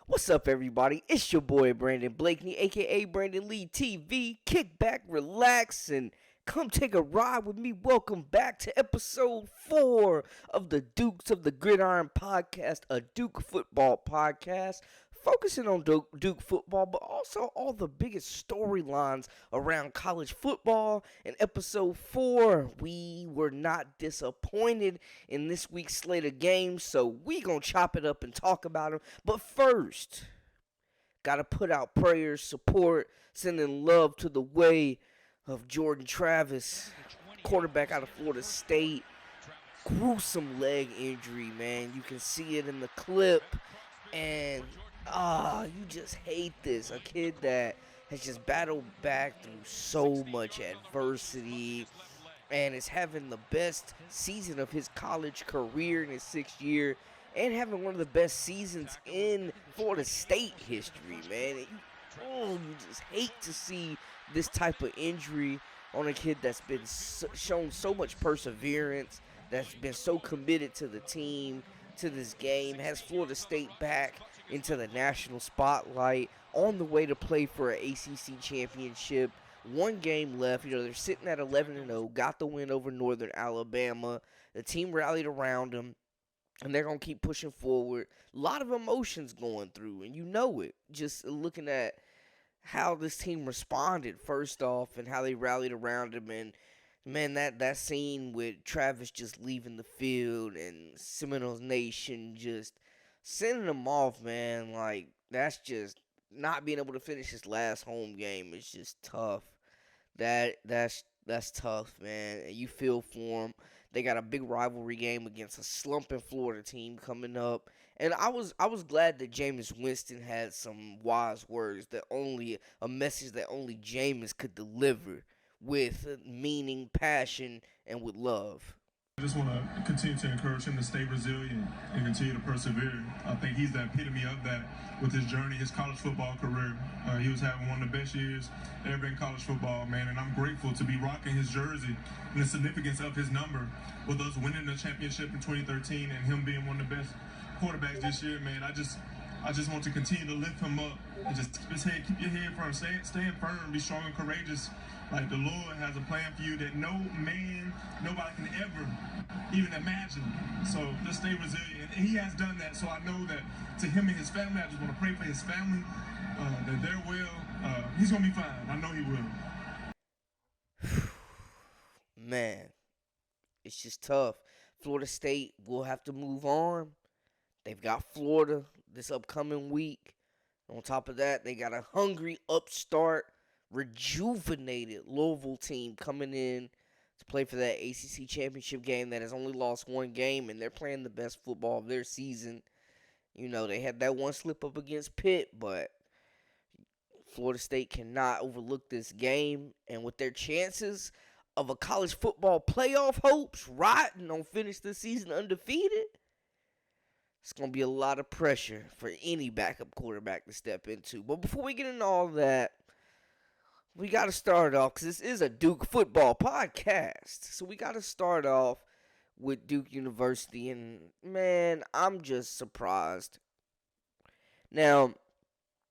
What's up, everybody? It's your boy Brandon Blakney, aka Brandon Lee TV. Kick back, relax, and come take a ride with me. Welcome back to episode 4 of the Dukes of the Gridiron Podcast, a Duke football podcast focusing on Duke football, but also all the biggest storylines around college football. In episode 4, we were not disappointed in this week's slate of games, so we gonna chop it up and talk about them. But first, gotta put out prayers, support, sending love to the way of Jordan Travis, quarterback out of Florida State. Gruesome leg injury, man. You can see it in the clip, and you just hate this. A kid that has just battled back through so much adversity and is having the best season of his college career in his 6th year and having one of the best seasons in Florida State history, man. You just hate to see this type of injury on a kid that's been shown so much perseverance, that's been so committed to the team, to this game, has Florida State back into the national spotlight, on the way to play for an ACC championship. One game left. They're sitting at 11-0, got the win over Northern Alabama. The team rallied around them, and they're going to keep pushing forward. A lot of emotions going through, and you know it. Just looking at how this team responded, first off, and how they rallied around him. And, man, that scene with Travis just leaving the field and Seminoles Nation just sending him off, man, like, that's just not being able to finish his last home game is just tough. That's tough, man. And you feel for him. They got a big rivalry game against a slumping Florida team coming up. And I was glad that Jameis Winston had some wise words, a message that only Jameis could deliver with meaning, passion, and with love. I just want to continue to encourage him to stay resilient and continue to persevere. I think he's the epitome of that with his journey, his college football career. He was having one of the best years ever in college football, man, and I'm grateful to be rocking his jersey and the significance of his number with us winning the championship in 2013 and him being one of the best quarterbacks this year, man. I just want to continue to lift him up and just keep his head, keep your head firm, staying firm, be strong and courageous. Like, the Lord has a plan for you that nobody can ever even imagine. So just stay resilient. And he has done that. So I know that to him and his family, I just want to pray for his family, that they're well. He's going to be fine. I know he will. Man, it's just tough. Florida State will have to move on. They've got Florida this upcoming week. On top of that, they got a hungry upstart, rejuvenated Louisville team coming in to play for that ACC championship game that has only lost one game, and they're playing the best football of their season. They had that one slip up against Pitt, but Florida State cannot overlook this game, and with their chances of a college football playoff hopes riding on finish this season undefeated, it's going to be a lot of pressure for any backup quarterback to step into. But before we get into all that, we got to start off, because this is a Duke football podcast. So we got to start off with Duke University. And, man, I'm just surprised. Now,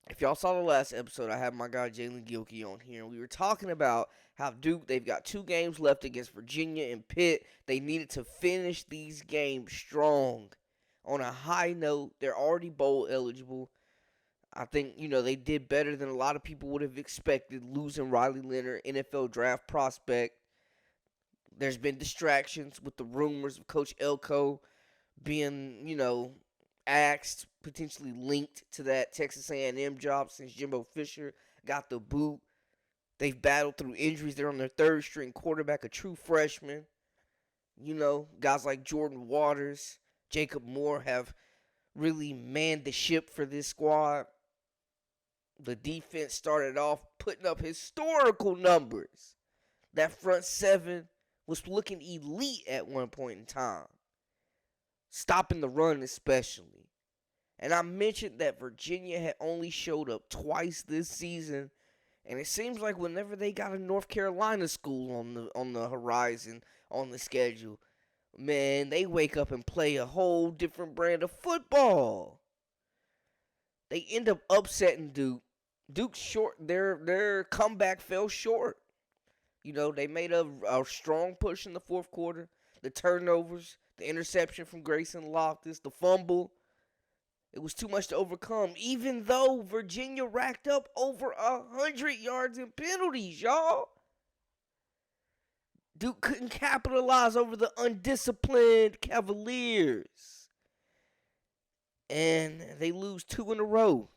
if y'all saw the last episode, I had my guy Jayden on here. And we were talking about how Duke, they've got 2 games left against Virginia and Pitt. They needed to finish these games strong on a high note. They're already bowl eligible. I think, they did better than a lot of people would have expected, losing Riley Leonard, NFL draft prospect. There's been distractions with the rumors of Coach Elko being, axed, potentially linked to that Texas A&M job since Jimbo Fisher got the boot. They've battled through injuries. They're on their 3rd-string quarterback, a true freshman. Guys like Jordan Waters, Jacob Moore have really manned the ship for this squad. The defense started off putting up historical numbers. That front 7 was looking elite at one point in time. Stopping the run especially. And I mentioned that Virginia had only showed up twice this season. And it seems like whenever they got a North Carolina school on the horizon, on the schedule, man, they wake up and play a whole different brand of football. They end up upsetting Duke. Duke short. Their comeback fell short. They made a strong push in the fourth quarter. The turnovers, the interception from Grayson Loftus, the fumble. It was too much to overcome, even though Virginia racked up over 100 yards in penalties, y'all. Duke couldn't capitalize over the undisciplined Cavaliers. And they lose 2 in a row.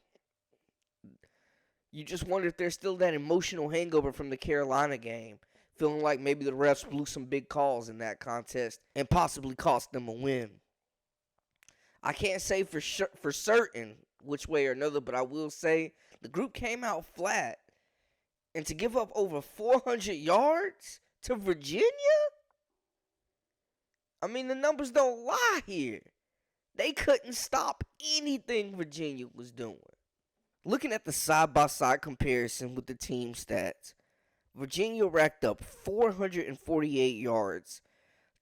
You just wonder if there's still that emotional hangover from the Carolina game. Feeling like maybe the refs blew some big calls in that contest and possibly cost them a win. I can't say for certain which way or another, but I will say the group came out flat. And to give up over 400 yards to Virginia? I mean, the numbers don't lie here. They couldn't stop anything Virginia was doing. Looking at the side-by-side comparison with the team stats, Virginia racked up 448 yards,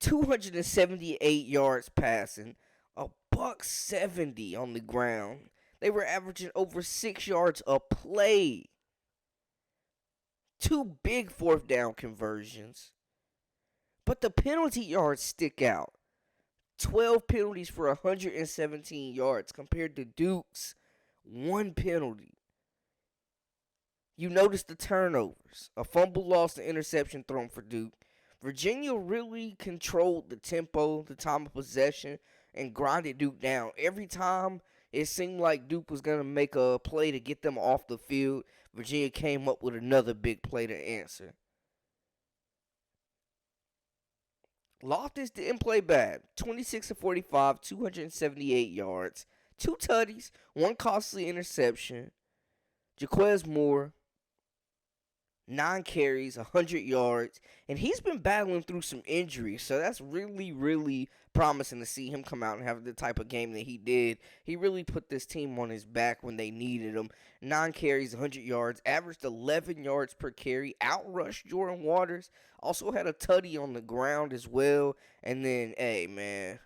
278 yards passing, $170 on the ground. They were averaging over 6 yards a play. 2 big fourth down conversions. But the penalty yards stick out. 12 penalties for 117 yards compared to Duke's 1 penalty. You notice the turnovers. A fumble lost, an interception thrown for Duke. Virginia really controlled the tempo, the time of possession, and grinded Duke down. Every time it seemed like Duke was going to make a play to get them off the field, Virginia came up with another big play to answer. Loftus didn't play bad. 26 of 45, 278 yards, 2 tutties, 1 costly interception. Jaquez Moore, 9 carries, 100 yards, and he's been battling through some injuries, so that's really, really promising to see him come out and have the type of game that he did. He really put this team on his back when they needed him. 9 carries, 100 yards, averaged 11 yards per carry, outrushed Jordan Waters, also had a tutty on the ground as well, and then, hey, man,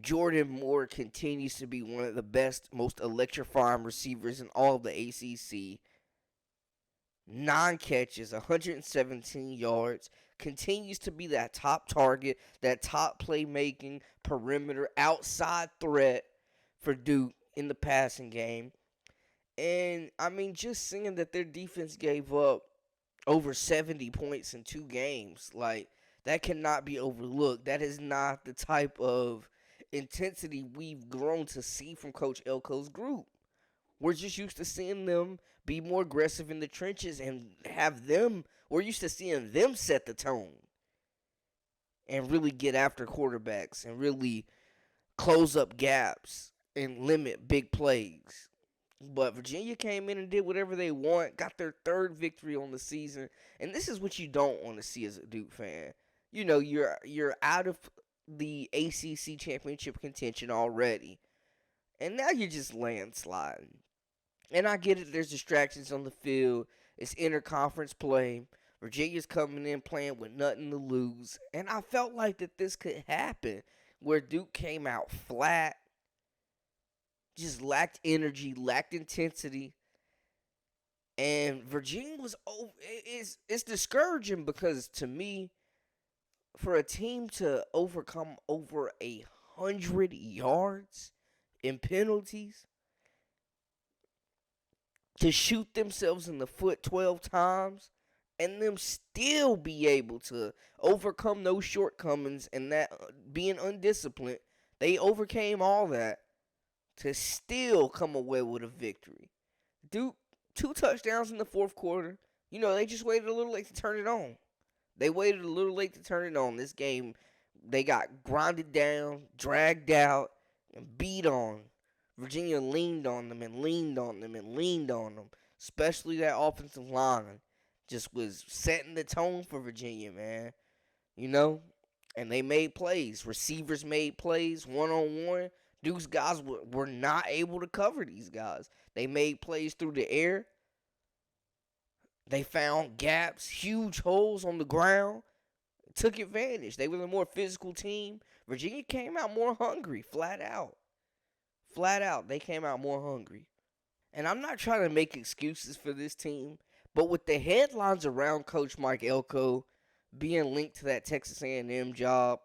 Jordan Moore continues to be one of the best, most electrifying receivers in all of the ACC. 9 catches, 117 yards, continues to be that top target, that top playmaking, perimeter, outside threat for Duke in the passing game. And, I mean, just seeing that their defense gave up over 70 points in 2 games, like, that cannot be overlooked. That is not the type of intensity we've grown to see from Coach Elko's group. We're just used to seeing them be more aggressive in the trenches and we're used to seeing them set the tone and really get after quarterbacks and really close up gaps and limit big plays. But Virginia came in and did whatever they want, got their 3rd victory on the season, and this is what you don't want to see as a Duke fan. You're out of the ACC championship contention already, and now you're just landsliding. And I get it, there's distractions on the field. It's interconference play. Virginia's coming in playing with nothing to lose. And I felt like that this could happen, where Duke came out flat, just lacked energy, lacked intensity. And Virginia was over. It's discouraging because, to me, for a team to overcome over 100 yards in penalties, to shoot themselves in the foot 12 times, and them still be able to overcome those shortcomings and that being undisciplined, they overcame all that to still come away with a victory. Duke, 2 touchdowns in the fourth quarter. They just waited a little late to turn it on. They waited a little late to turn it on. This game, they got grinded down, dragged out, and beat on. Virginia leaned on them and leaned on them and leaned on them. Especially that offensive line just was setting the tone for Virginia, man. And they made plays. Receivers made plays one-on-one. Duke's guys were not able to cover these guys. They made plays through the air. They found gaps, huge holes on the ground. Took advantage. They were the more physical team. Virginia came out more hungry, flat out. Flat out, they came out more hungry. And I'm not trying to make excuses for this team, but with the headlines around Coach Mike Elko being linked to that Texas A&M job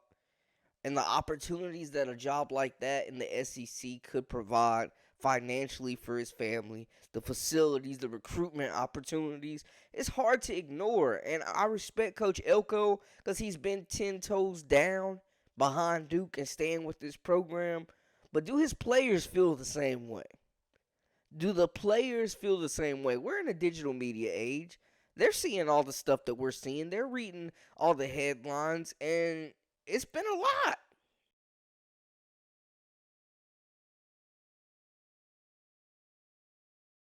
and the opportunities that a job like that in the SEC could provide financially for his family, the facilities, the recruitment opportunities, it's hard to ignore. And I respect Coach Elko because he's been 10 toes down behind Duke and staying with this program. But do his players feel the same way? Do the players feel the same way? We're in a digital media age. They're seeing all the stuff that we're seeing. They're reading all the headlines, and it's been a lot.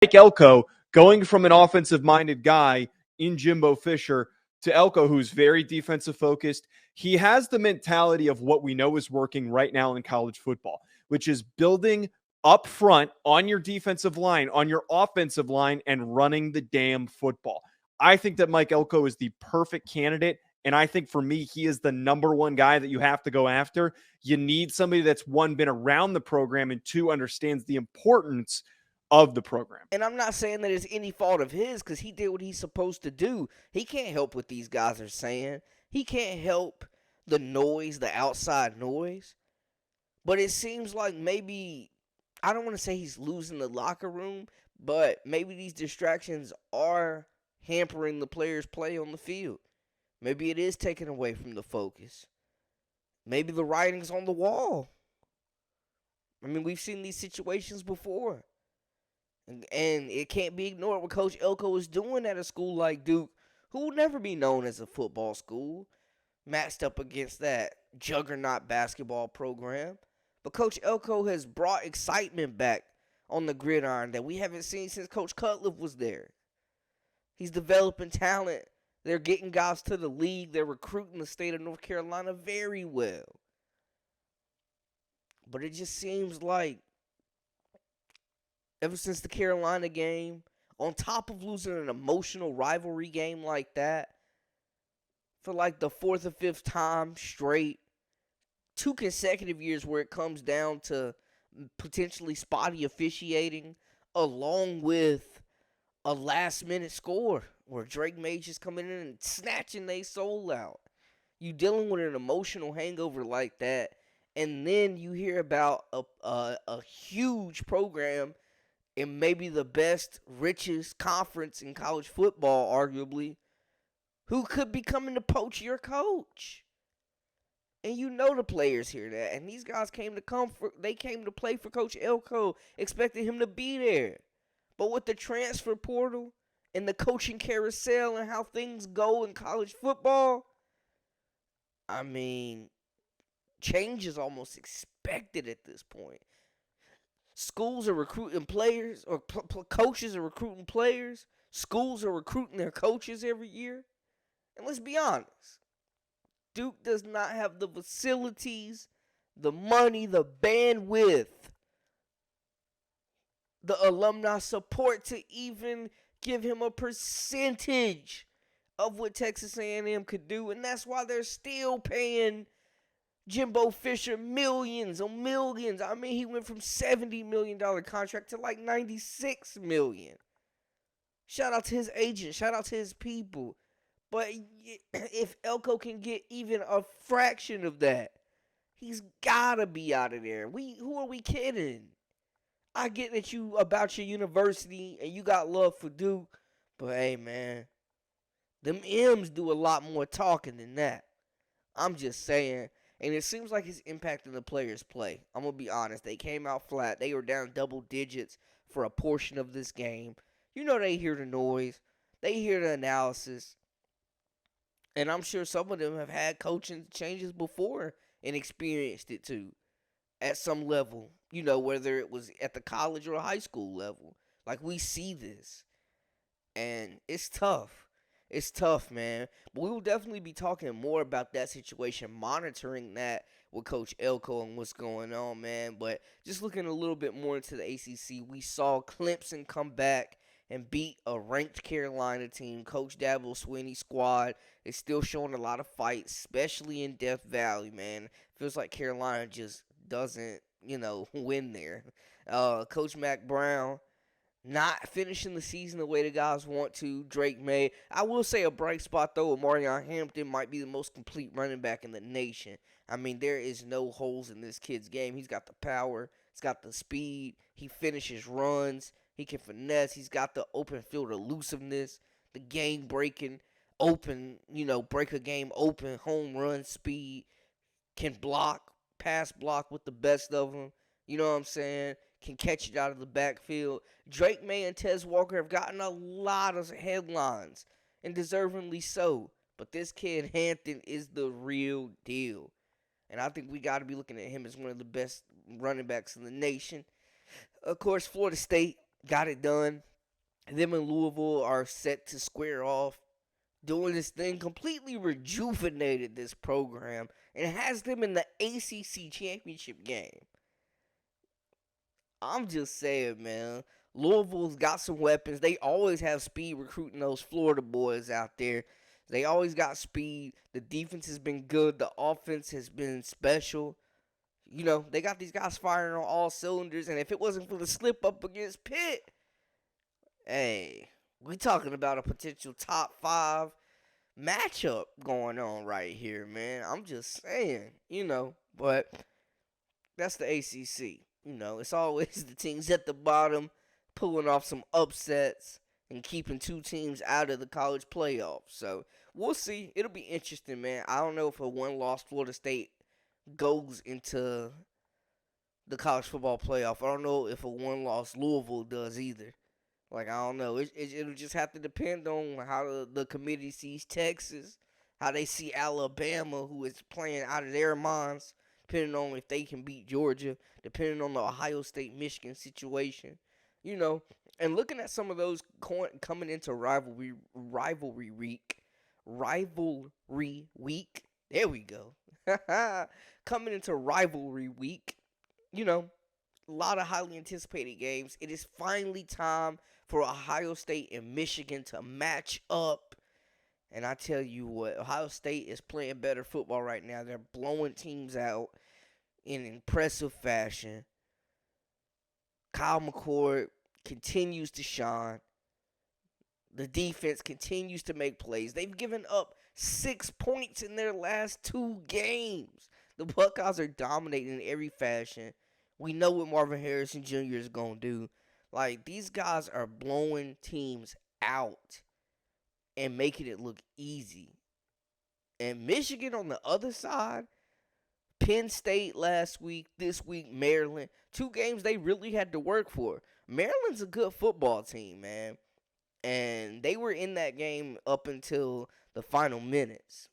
Mike Elko going from an offensive-minded guy in Jimbo Fisher to Elko, who's very defensive focused. He has the mentality of what we know is working right now in college football, which is building up front on your defensive line, on your offensive line, and running the damn football. I think that Mike Elko is the perfect candidate, and I think for me, he is the number one guy that you have to go after. You need somebody that's, one, been around the program, and two, understands the importance of the program. And I'm not saying that it's any fault of his because he did what he's supposed to do. He can't help what these guys are saying. He can't help the noise, the outside noise. But it seems like maybe, I don't want to say he's losing the locker room, but maybe these distractions are hampering the players' play on the field. Maybe it is taken away from the focus. Maybe the writing's on the wall. I mean, we've seen these situations before. And it can't be ignored what Coach Elko is doing at a school like Duke, who will never be known as a football school, matched up against that juggernaut basketball program. But Coach Elko has brought excitement back on the gridiron that we haven't seen since Coach Cutliff was there. He's developing talent. They're getting guys to the league. They're recruiting the state of North Carolina very well. But it just seems like ever since the Carolina game, on top of losing an emotional rivalry game like that, for like the fourth or fifth time straight, 2 consecutive years where it comes down to potentially spotty officiating, along with a last-minute score where Drake May just coming in and snatching their soul out. You dealing with an emotional hangover like that, and then you hear about a huge program in maybe the best, richest conference in college football, arguably, who could be coming to poach your coach. And you know the players hear that. And these guys came to play for Coach Elko, expecting him to be there. But with the transfer portal and the coaching carousel and how things go in college football, I mean, change is almost expected at this point. Schools are recruiting players, or coaches are recruiting players. Schools are recruiting their coaches every year. And let's be honest, Duke does not have the facilities, the money, the bandwidth, the alumni support to even give him a percentage of what Texas A&M could do. And that's why they're still paying Jimbo Fisher millions on millions. I mean, he went from $70 million contract to like $96 million. Shout out to his agent. Shout out to his people. But if Elko can get even a fraction of that, he's got to be out of there. Who are we kidding? I get that you about your university and you got love for Duke, but hey, man, them M's do a lot more talking than that. I'm just saying. And it seems like it's impacting the players' play. I'm going to be honest. They came out flat. They were down double digits for a portion of this game. You know they hear the noise. They hear the analysis. And I'm sure some of them have had coaching changes before and experienced it too at some level. You know, whether it was at the college or high school level. Like, we see this. And it's tough. It's tough, man. But we will definitely be talking more about that situation, monitoring that with Coach Elko and what's going on, man. But just looking a little bit more into the ACC, we saw Clemson come back and beat a ranked Carolina team. Coach Dabo Swinney's squad is still showing a lot of fight, especially in Death Valley, man. Feels like Carolina just doesn't win there. Coach Mac Brown not finishing the season the way the guys want to. Drake May. I will say a bright spot, though, Marion Hampton might be the most complete running back in the nation. I mean, there is no holes in this kid's game. He's got the power. He's got the speed. He finishes runs. He can finesse. He's got the open field elusiveness, the game breaking, open, break a game open, home run speed. Can block, pass block with the best of them. You know what I'm saying? Can catch it out of the backfield. Drake May and Tez Walker have gotten a lot of headlines, and deservingly so. But this kid, Hampton, is the real deal. And I think we got to be looking at him as one of the best running backs in the nation. Of course, Florida State got it done. Them and Louisville are set to square off. Doing this thing completely rejuvenated this program and has them in the ACC championship game. I'm just saying, man. Louisville's got some weapons. They always have speed recruiting those Florida boys out there. They always got speed. The defense has been good. The offense has been special. They got these guys firing on all cylinders. And if it wasn't for the slip up against Pitt, hey, we talking about a potential top 5 matchup going on right here, man. I'm just saying, but that's the ACC. It's always the teams at the bottom pulling off some upsets and keeping 2 teams out of the college playoffs. So we'll see. It'll be interesting, man. I don't know if a one-loss Florida State goes into the college football playoff. I don't know if a one-loss Louisville does either. I don't know. It'll just have to depend on how the committee sees Texas, how they see Alabama, who is playing out of their minds, depending on if they can beat Georgia, depending on the Ohio State-Michigan situation, And looking at some of those coming into rivalry week. There we go. Coming into rivalry week, a lot of highly anticipated games. It is finally time for Ohio State and Michigan to match up. And I tell you what, Ohio State is playing better football right now. They're blowing teams out in impressive fashion. Kyle McCord continues to shine. The defense continues to make plays. They've given up 6 points in their last 2 games. The Buckeyes are dominating in every fashion. We know what Marvin Harrison Jr. is going to do. These guys are blowing teams out and making it look easy. And Michigan on the other side, Penn State last week, this week Maryland, 2 games they really had to work for. Maryland's a good football team, man. And they were in that game up until the final minutes.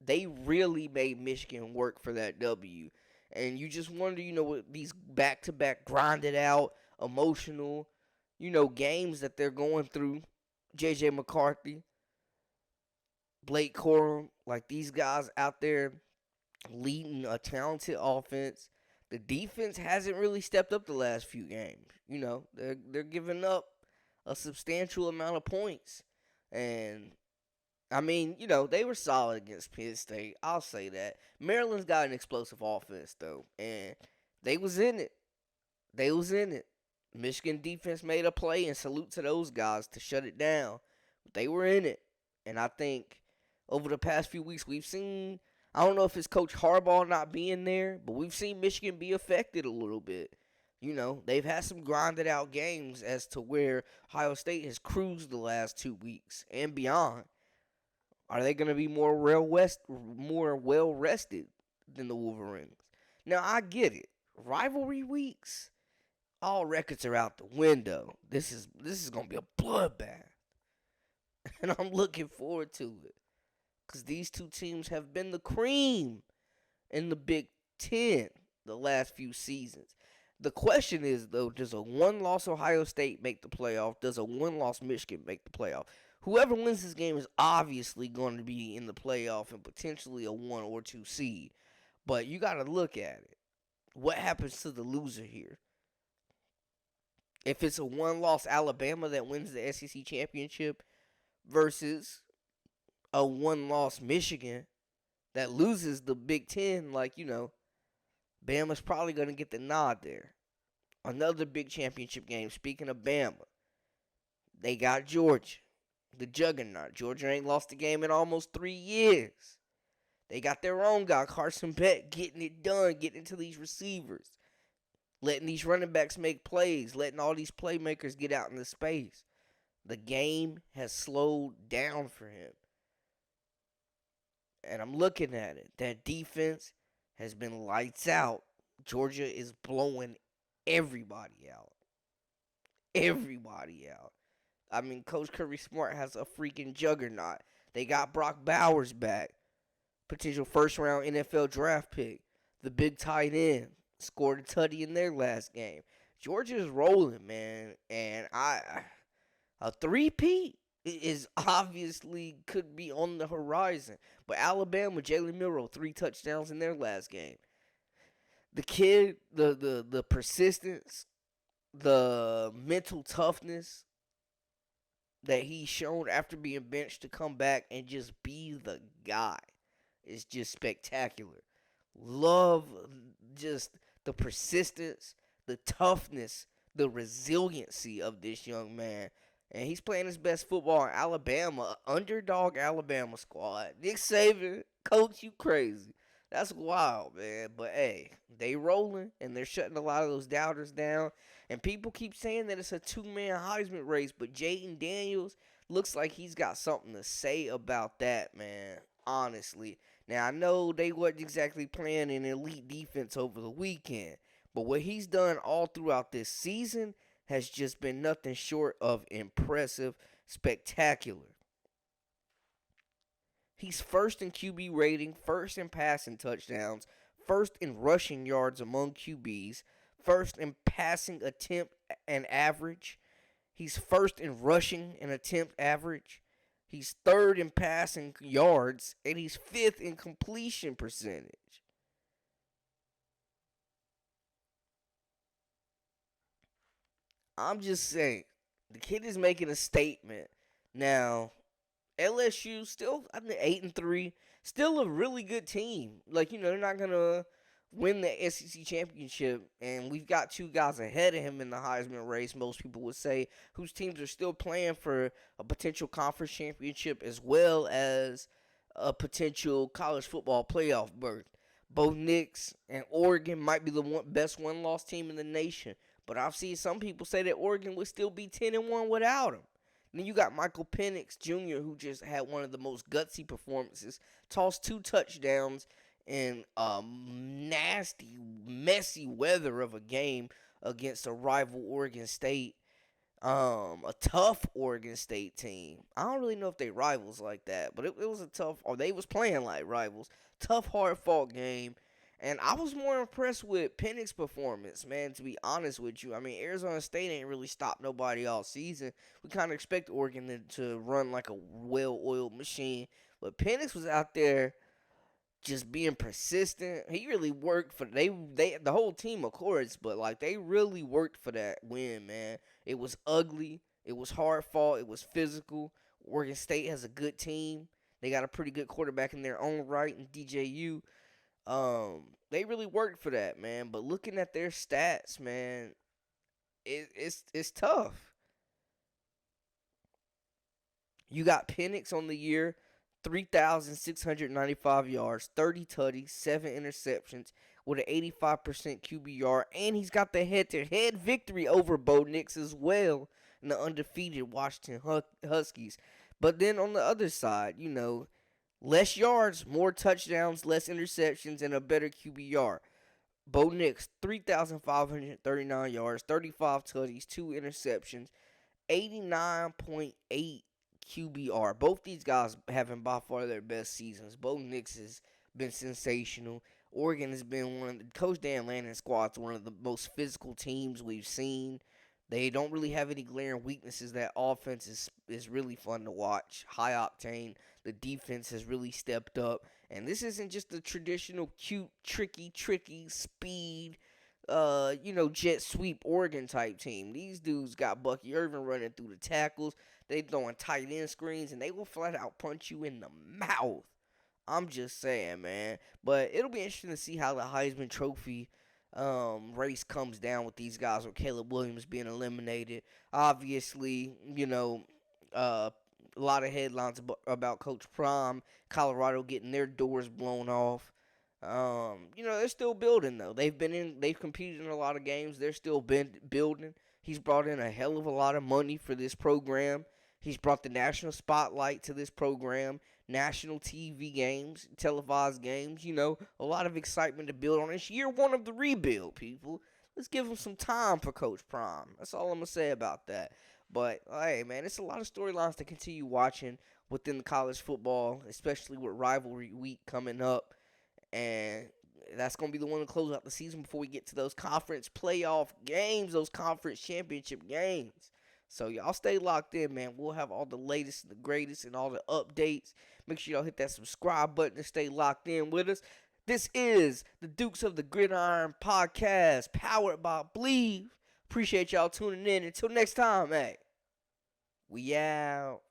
They really made Michigan work for that W. And you just wonder, what these back-to-back grinded out, emotional, games that they're going through. J.J. McCarthy, Blake Corum, these guys out there leading a talented offense. The defense hasn't really stepped up the last few games. They're giving up a substantial amount of points. And they were solid against Penn State. I'll say that. Maryland's got an explosive offense, though. And they was in it. Michigan defense made a play, and salute to those guys to shut it down. But they were in it. And I think over the past few weeks we've seen, I don't know if it's Coach Harbaugh not being there, but we've seen Michigan be affected a little bit. They've had some grinded out games as to where Ohio State has cruised the last 2 weeks and beyond. Are they going to be more well-rested than the Wolverines? Now, I get it. Rivalry weeks, all records are out the window. This is going to be a bloodbath. And I'm looking forward to it. Because these 2 teams have been the cream in the Big Ten the last few seasons. The question is, though, does a one-loss Ohio State make the playoff? Does a one-loss Michigan make the playoff? Whoever wins this game is obviously going to be in the playoff and potentially a 1 or 2 seed. But you got to look at it. What happens to the loser here? If it's a one-loss Alabama that wins the SEC championship versus a one-loss Michigan that loses the Big Ten, Bama's probably going to get the nod there. Another big championship game. Speaking of Bama, they got Georgia, the juggernaut. Georgia ain't lost a game in almost 3 years. They got their own guy, Carson Beck, getting it done, getting to these receivers, letting these running backs make plays, letting all these playmakers get out in the space. The game has slowed down for him. And I'm looking at it. That defense has been lights out. Georgia is blowing everybody out. Everybody out. I mean, Coach Kirby Smart has a freaking juggernaut. They got Brock Bowers back. Potential first-round NFL draft pick. The big tight end. Scored a tutty in their last game. Georgia's rolling, man. And a three-peat is obviously could be on the horizon. But Alabama, Jalen Milroe, 3 touchdowns in their last game. The kid, the persistence, the mental toughness that he's shown after being benched to come back and just be the guy is just spectacular. Love just the persistence, the toughness, the resiliency of this young man. And he's playing his best football in Alabama, underdog Alabama squad. Nick Saban, coach, you crazy. That's wild, man. But, hey, they rolling, and they're shutting a lot of those doubters down. And people keep saying that it's a 2-man Heisman race, but Jayden Daniels looks like he's got something to say about that, man, honestly. Now, I know they wasn't exactly playing an elite defense over the weekend, but what he's done all throughout this season has just been nothing short of impressive, spectacular. He's first in QB rating, first in passing touchdowns, first in rushing yards among QBs, first in passing attempt and average. He's first in rushing and attempt average. He's third in passing yards, and he's fifth in completion percentage. I'm just saying, the kid is making a statement. Now, LSU still, I think 8-3, still a really good team. Like, they're not gonna win the SEC championship, and we've got 2 guys ahead of him in the Heisman race, most people would say, whose teams are still playing for a potential conference championship as well as a potential college football playoff berth. Bo Nix and Oregon might be the best one-loss team in the nation, but I've seen some people say that Oregon would still be 10-1 without him. And then you got Michael Penix Jr., who just had one of the most gutsy performances, tossed 2 touchdowns in nasty, messy weather of a game against a rival Oregon State, a tough Oregon State team. I don't really know if they rivals like that, but it was a tough, or they was playing like rivals. Tough, hard-fought game. And I was more impressed with Penix's performance, man, to be honest with you. I mean, Arizona State ain't really stopped nobody all season. We kind of expect Oregon to run like a well-oiled machine. But Penix was out there just being persistent. He really worked for the whole team, of course, but like they really worked for that win, man. It was ugly. It was hard fought. It was physical. Oregon State has a good team. They got a pretty good quarterback in their own right in DJU. They really worked for that, man. But looking at their stats, man, it's tough. You got Penix on the year, 3,695 yards, 30 tutties, 7 interceptions, with an 85% QBR, and he's got the head-to-head victory over Bo Nix as well in the undefeated Washington Huskies. But then on the other side, less yards, more touchdowns, less interceptions, and a better QBR. Bo Nix, 3,539 yards, 35 tutties, 2 interceptions, 89.8 QBR. Both these guys having by far their best seasons. Bo Nix has been sensational. Oregon has been Coach Dan Lanning's squad's one of the most physical teams we've seen. They don't really have any glaring weaknesses. That offense is really fun to watch. High octane. The defense has really stepped up. And this isn't just the traditional cute, tricky speed, jet sweep Oregon type team. These dudes got Bucky Irvin running through the tackles. They throwing tight end screens, and they will flat out punch you in the mouth. I'm just saying, man. But it'll be interesting to see how the Heisman Trophy race comes down with these guys, with Caleb Williams being eliminated. Obviously, uh, a lot of headlines about Coach Prime, Colorado getting their doors blown off. They're still building though. They've competed in a lot of games. They're still building. He's brought in a hell of a lot of money for this program. He's brought the national spotlight to this program, national TV games, televised games, a lot of excitement to build on. It's year one of the rebuild, people. Let's give him some time for Coach Prime. That's all I'm going to say about that. But, hey, man, it's a lot of storylines to continue watching within the college football, especially with rivalry week coming up. And that's going to be the one to close out the season before we get to those conference playoff games, those conference championship games. So y'all stay locked in, man. We'll have all the latest and the greatest and all the updates. Make sure y'all hit that subscribe button and stay locked in with us. This is the Dukes of the Gridiron Podcast, powered by Believe. Appreciate y'all tuning in. Until next time, hey. We out.